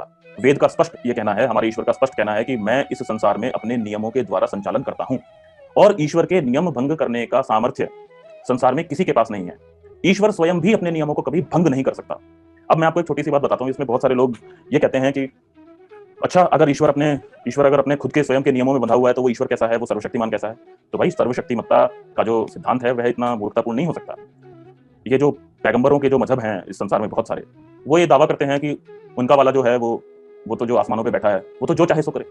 सकता। वेद का स्पष्ट ये कहना है, हमारे ईश्वर का स्पष्ट कहना है कि मैं इस संसार में अपने नियमों के द्वारा संचालन करता हूं और ईश्वर के नियम भंग करने का सामर्थ्य संसार में किसी के पास नहीं है। ईश्वर स्वयं भी अपने नियमों को कभी भंग नहीं कर सकता। अब मैं आपको एक छोटी सी बात बताता हूं, इसमें बहुत सारे लोग ये कहते हैं कि अच्छा, अगर ईश्वर अगर अपने खुद के स्वयं के नियमों में बंधा हुआ है तो वो ईश्वर कैसा है, वो सर्वशक्तिमान कैसा है? तो भाई, सर्वशक्तिमत्ता का जो सिद्धांत है वह इतना मूर्खतापूर्ण नहीं हो सकता। ये जो पैगंबरों के जो मजहब हैं इस संसार में बहुत सारे, वो ये दावा करते हैं कि उनका वाला जो है वो तो जो आसमानों पे बैठा है वो तो जो चाहे सो करे।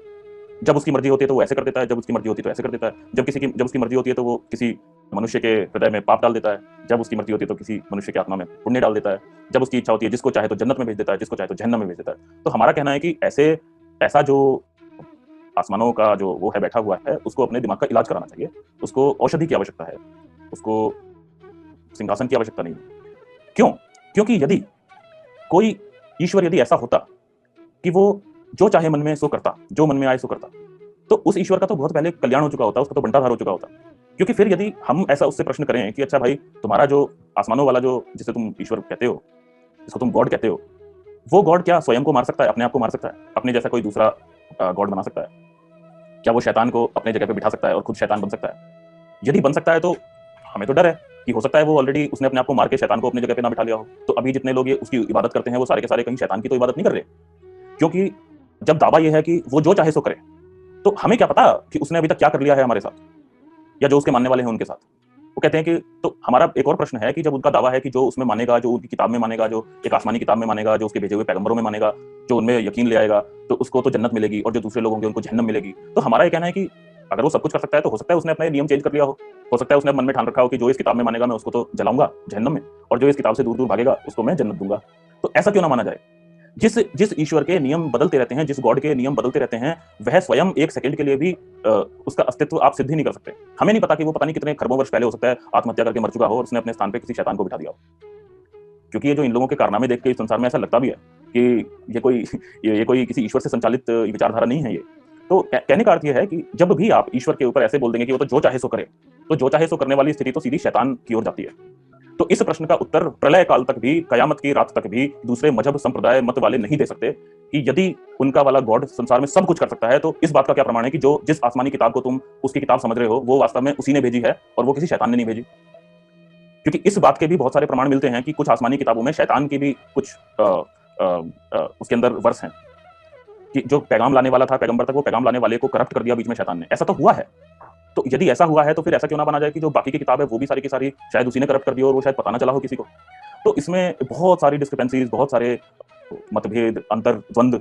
जब उसकी मर्जी होती है तो वो ऐसे कर देता है, जब उसकी मर्जी होती है तो ऐसे कर देता है। जब उसकी मर्जी होती है तो वो किसी मनुष्य के हृदय में पाप डाल देता है, जब उसकी मर्जी होती है तो किसी मनुष्य की आत्मा में पुण्य डाल देता है। जब उसकी इच्छा होती है जिसको चाहे तो जन्नत में भेज देता है, जिसको चाहे तो जहन्नम में भेज देता है। तो हमारा कहना है कि ऐसा जो आसमानों का जो वो है बैठा हुआ है, उसको अपने दिमाग का इलाज कराना चाहिए। उसको औषधि की आवश्यकता है, उसको सिंहासन की आवश्यकता नहीं है। क्यों? क्योंकि यदि कोई ईश्वर यदि ऐसा होता कि वो जो चाहे मन में सो करता, जो मन में आए सो करता, तो उस ईश्वर का तो बहुत पहले कल्याण हो चुका होता, उसका तो बंटाधार हो चुका होता। क्योंकि फिर यदि हम ऐसा उससे प्रश्न करें कि अच्छा भाई, तुम्हारा जो आसमानों वाला जो जिसे तुम ईश्वर कहते हो, जिसको तुम गॉड कहते हो, वो गॉड क्या स्वयं को मार सकता है, अपने आप को मार सकता है, अपने जैसा कोई दूसरा गॉड बना सकता है? क्या वो शैतान को अपने जगह पे बिठा सकता है और खुद शैतान बन सकता है? यदि बन सकता है तो हमें तो डर है कि हो सकता है वो ऑलरेडी उसने अपने आप को मार के शैतान को अपनी जगह पे ना बिठा लिया हो। तो अभी जितने लोग ये उसकी इबादत करते हैं वो सारे के सारे कहीं शैतान की तो इबादत नहीं कर रहे। क्योंकि जब दावा ये है कि वो जो चाहे सो करे, तो हमें क्या पता कि उसने अभी तक क्या कर लिया है हमारे साथ या जो उसके मानने वाले हैं उनके साथ। वो कहते हैं कि तो हमारा एक और प्रश्न है कि जब उनका दावा है कि जो उसमें मानेगा, जो उनकी किताब में मानेगा, जो एक आसमानी किताब में मानेगा, जो उसके भेजे हुए पैगंबरों में मानेगा, जो उनमें यकीन ले आएगा, तो उसको तो जन्नत मिलेगी और जो दूसरे लोग होंगे उनको जहन्नम मिलेगी। तो हमारा ये कहना है कि अगर वो सब कुछ कर सकता है तो हो सकता है उसने अपने नियम चेंज कर लिया हो सकता है उसने मन में ठान रखा हो कि जो इस किताब में मानेगा मैं उसको तो जलाऊंगा जहन्नम में, और जो इस किताब से दूर दूर भागेगा उसको मैं जन्नत दूंगा। तो ऐसा क्यों ना माना जाए? जिस जिस ईश्वर के नियम बदलते रहते हैं, जिस गॉड के नियम बदलते रहते हैं, वह स्वयं एक सेकंड के लिए भी उसका अस्तित्व आप सिद्ध ही नहीं कर सकते। हमें नहीं पता कि वो पता नहीं कितने खरबों वर्ष पहले हो सकता है आत्महत्या करके मर चुका हो और उसने अपने स्थान पे किसी शैतान को बिठा दिया हो। क्योंकि ये जो इन लोगों के कारनामे देख के इस संसार में ऐसा लगता भी है कि ये कोई ये कोई किसी ईश्वर से संचालित विचारधारा नहीं है ये। तो कहने का अर्थ ये है कि जब भी आप ईश्वर के ऊपर ऐसे बोल देंगे कि वो तो जो चाहे सो करे, तो जो चाहे सो करने वाली स्थिति तो सीधी शैतान की ओर जाती है। तो इस प्रश्न का उत्तर प्रलय काल तक भी, कयामत की रात तक भी दूसरे मजहब संप्रदाय मत वाले नहीं दे सकते कि यदि उनका वाला गॉड संसार में सब कुछ कर सकता है तो इस बात का क्या प्रमाण है कि जो जिस आसमानी किताब को तुम उसकी किताब समझ रहे हो वो वास्तव में उसी ने भेजी है और वो किसी शैतान ने नहीं भेजी। क्योंकि इस बात के भी बहुत सारे प्रमाण मिलते हैं कि कुछ आसमानी किताबों में शैतान की भी कुछ उसके अंदर वर्स हैं कि जो पैगाम लाने वाला था पैगंबर तक, वो पैगाम लाने वाले को करप्ट कर दिया बीच में शैतान ने। ऐसा तो हुआ है। तो यदि ऐसा हुआ है तो फिर ऐसा क्यों ना माना जाए कि जो बाकी की किताब है वो भी सारी की सारी शायद उसी ने करप्ट कर दी और वो शायद पता ना चला हो किसी को। तो इसमें बहुत सारी डिस्क्रिपेंसीज, बहुत सारे मतभेद, अंतर, द्वंद